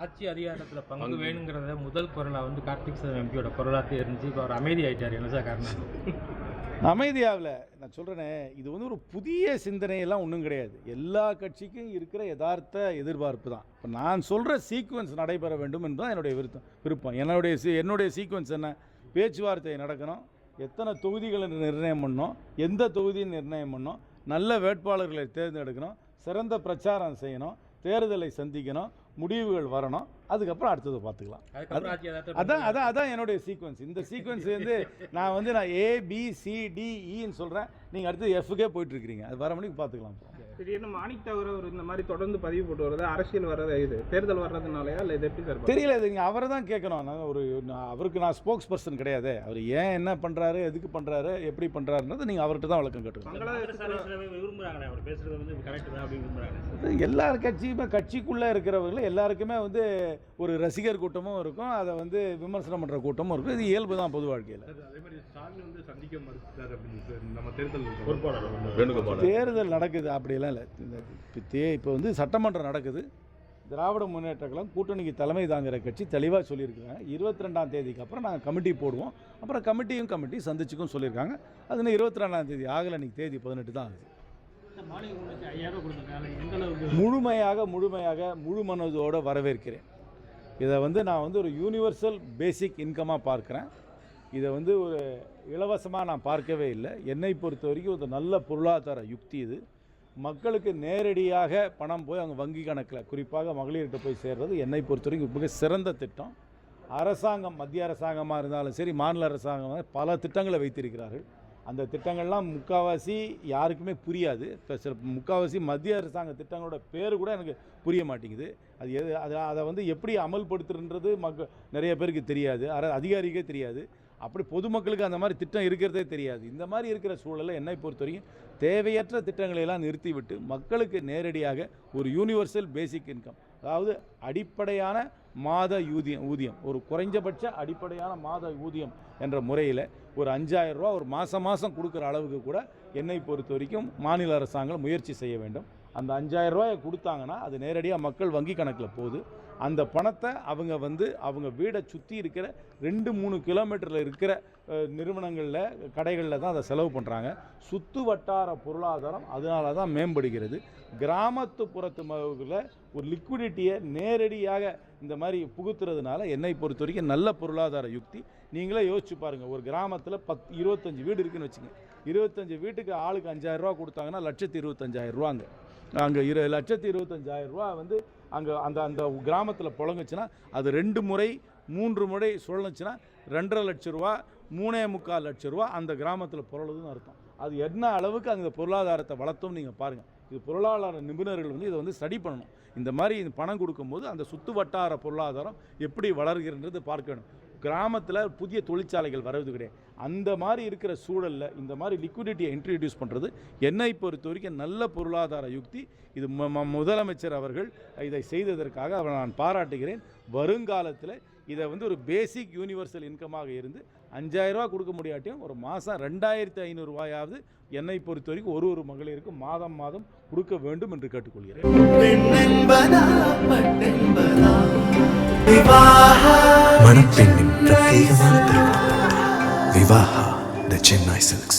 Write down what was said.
ஆட்சி அதிகாரத்தில் பங்கு வேணுங்கிறத முதல் குரலாக வந்து கார்த்திக் சார் எம்பியோட குரலாக இருந்துச்சு. இப்போ அவர் அமைதி ஆகிட்டார். என்ன சார் காரணம்? அமைதியாகல நான் சொல்கிறேனே, இது வந்து ஒரு புதிய சிந்தனையெல்லாம் ஒன்றும் கிடையாது. எல்லா கட்சிக்கும் இருக்கிற யதார்த்த எதிர்பார்ப்பு தான். இப்போ நான் சொல்கிற சீக்வன்ஸ் நடைபெற வேண்டும் என்பதுதான் என்னுடைய விருப்பம். என்னுடைய சீக்வன்ஸ் என்ன? பேச்சுவார்த்தை நடக்கணும், எத்தனை தொகுதிகளை நிர்ணயம் பண்ணணும், எந்த தொகுதியை நிர்ணயம் பண்ணணும், நல்ல வேட்பாளர்களை தேர்ந்தெடுக்கணும், சிறந்த பிரச்சாரம் செய்யணும், தேர்தலை சந்திக்கணும், முடிவுகள் வரணும், அதுக்கப்புறம் அடுத்தது பார்த்துக்கலாம். அதான் என்னுடைய சீக்வன்ஸ். இந்த சீக்வன்ஸ் வந்து நான் ABCDEன்னு சொல்கிறேன், நீங்கள் அடுத்து எஃப்கே போயிட்டுருக்கிறீங்க. அது வர மணிக்கு பார்த்துக்கலாம். திடீர்னு மாணிக் தவிர ஒரு இந்த மாதிரி தொடர்ந்து பதிவு போட்டு வருது, அரசியல் வர்றது, இது தேர்தல் வர்றதுனாலயா இல்லை இது எப்படி சார் தெரியல. இது நீங்கள் அவரை தான் கேட்கணும். அவருக்கு நான் ஸ்போக்ஸ் பர்சன் கிடையாது. அவர் ஏன் என்ன பண்ணுறாரு, எதுக்கு பண்ணுறாரு, எப்படி பண்ணுறாருன்றது நீங்கள் அவர்கிட்ட தான் விளக்கம் கேட்டுக்கணும். எல்லார் கட்சியுமே கட்சிக்குள்ளே இருக்கிறவர்கள் எல்லாருக்குமே வந்து ஒரு ரசிகர் கூட்டமும் இருக்கும், அதை வந்து விமர்சனம் பண்ணுற கூட்டமும் இருக்கும். இது இயல்பு தான் பொது வாழ்க்கையில். தேர்தல் நடக்குது அப்படியெல்லாம் இல்லை. இப்போ வந்து சட்டமன்றம் நடக்குது. திராவிட முன்னேற்ற கழகம் கூட்டணிக்கு தலைமை தாங்கிற கட்சி தெளிவாக சொல்லியிருக்காங்க. 22ஆம் தேதிக்கு அப்புறம் நாங்கள் கமிட்டி போடுவோம். அப்புறம் கமிட்டி சந்திச்சுக்கும் சொல்லியிருக்காங்க. அது இன்னும் 22ஆம் தேதி ஆகலை. இன்றைக்கி தேதி 18 தான் ஆகுது. முழுமையாக முழு மனதோடு வரவேற்கிறேன். இதை வந்து நான் வந்து ஒரு யூனிவர்சல் பேசிக் இன்கமாக பார்க்குறேன். இதை வந்து ஒரு இலவசமாக நான் பார்க்கவே இல்லை. என்னை பொறுத்த வரைக்கும் ஒரு நல்ல பொருளாதார யுக்தி இது. மக்களுக்கு நேரடியாக பணம் போய் அவங்க வங்கி கணக்கில், குறிப்பாக மகளிர்கிட்ட போய் சேர்றது என்னை பொறுத்த வரைக்கும் மிக சிறந்த திட்டம். அரசாங்கம், மத்திய அரசாங்கமாக இருந்தாலும் சரி, மாநில அரசாங்கமாக பல திட்டங்களை வைத்திருக்கிறார்கள். அந்த திட்டங்கள்லாம் முக்கால்வாசி யாருக்குமே புரியாது. இப்போ முக்கால்வாசி மத்திய அரசாங்க திட்டங்களோட பேர் கூட எனக்கு புரிய மாட்டேங்குது. அதை வந்து எப்படி அமல்படுத்துன்றது நிறைய பேருக்கு தெரியாது, அதிகாரிக்கே தெரியாது. அப்படி பொதுமக்களுக்கு அந்த மாதிரி திட்டம் இருக்கிறதே தெரியாது. இந்த மாதிரி இருக்கிற சூழலில் என்னை பொறுத்த வரைக்கும் தேவையற்ற திட்டங்களையெல்லாம் நிறுத்திவிட்டு மக்களுக்கு நேரடியாக ஒரு யூனிவர்சல் பேசிக் இன்கம், அதாவது அடிப்படையான மாத ஊதியம், ஒரு குறைஞ்சபட்ச அடிப்படையான மாத ஊதியம் என்ற முறையில் ஒரு 5000 ரூபா ஒரு மாதம் கொடுக்குற அளவுக்கு கூட என்னை பொறுத்த வரைக்கும் மாநில அரசாங்கம் முயற்சி செய்ய வேண்டும். அந்த 5000 ரூபாயை கொடுத்தாங்கன்னா அது நேரடியாக மக்கள் வங்கி கணக்கில் போகுது. அந்த பணத்தை அவங்க வீடை சுற்றி இருக்கிற 2-3 கிலோமீட்டரில் இருக்கிற நிறுவனங்களில், கடைகளில் தான் அதை செலவு பண்ணுறாங்க. சுற்று வட்டார பொருளாதாரம் அதனால தான் மேம்படுகிறது. கிராமத்துப்புறத்தில் ஒரு லிக்விடிட்டியை நேரடியாக இந்த மாதிரி புகுத்துறதுனால என்னை பொறுத்த வரைக்கும் நல்ல பொருளாதார யுக்தி. நீங்களே யோசிச்சு பாருங்கள், ஒரு கிராமத்தில் 25 வீடு இருக்குதுன்னு வச்சுங்க. 25 வீட்டுக்கு ஆளுக்கு 5000 ரூபா கொடுத்தாங்கன்னா 1,25,000 ரூபாங்க. அங்கே 1,25,000 ரூபா வந்து அங்கே அந்த கிராமத்தில் புழங்குச்சுன்னா அது 2 முறை 3 முறை சுழலுச்சுன்னா 2,50,000 லட்சம் ரூபா, 3,25,000 லட்சம் ரூபா அந்த கிராமத்தில் புரளுதுன்னு அர்த்தம். அது என்ன அளவுக்கு அந்த பொருளாதாரத்தை வளர்த்தோம் நீங்கள் பாருங்கள். இது பொருளாதார நிபுணர்கள் வந்து இதை வந்து ஸ்டடி பண்ணணும். இந்த மாதிரி பணம் கொடுக்கும்போது அந்த சுற்று வட்டார பொருளாதாரம் எப்படி வளர்கிறன்றது பார்க்க வேணும். கிராமத்தில் புதிய தொழிற்சாலைகள் வர்றது கிடையாது. அந்த மாதிரி இருக்கிற சூழலில் இந்த மாதிரி லிக்விடிட்டியை இன்ட்ரடியூஸ் பண்ணுறது என்னை பொறுத்த வரைக்கும் நல்ல பொருளாதார யுக்தி. இது முதலமைச்சர் அவர்கள் இதை செய்ததற்காக அவரை நான் பாராட்டுகிறேன். வருங்காலத்தில் இதை வந்து ஒரு பேசிக் யூனிவர்சல் இன்கமாக இருந்து 5000 ரூபா கொடுக்க முடியாட்டியும் ஒரு மாதம் 2,500 ரூபாயாவது என்னை பொறுத்த வரைக்கும் ஒரு மகளிருக்கு மாதம் கொடுக்க வேண்டும் என்று கேட்டுக்கொள்கிறேன். மணப்பெண்ணின் பிரத்யேகமான திருமணம் விவாஹா தி சென்னை சில்க்ஸ்.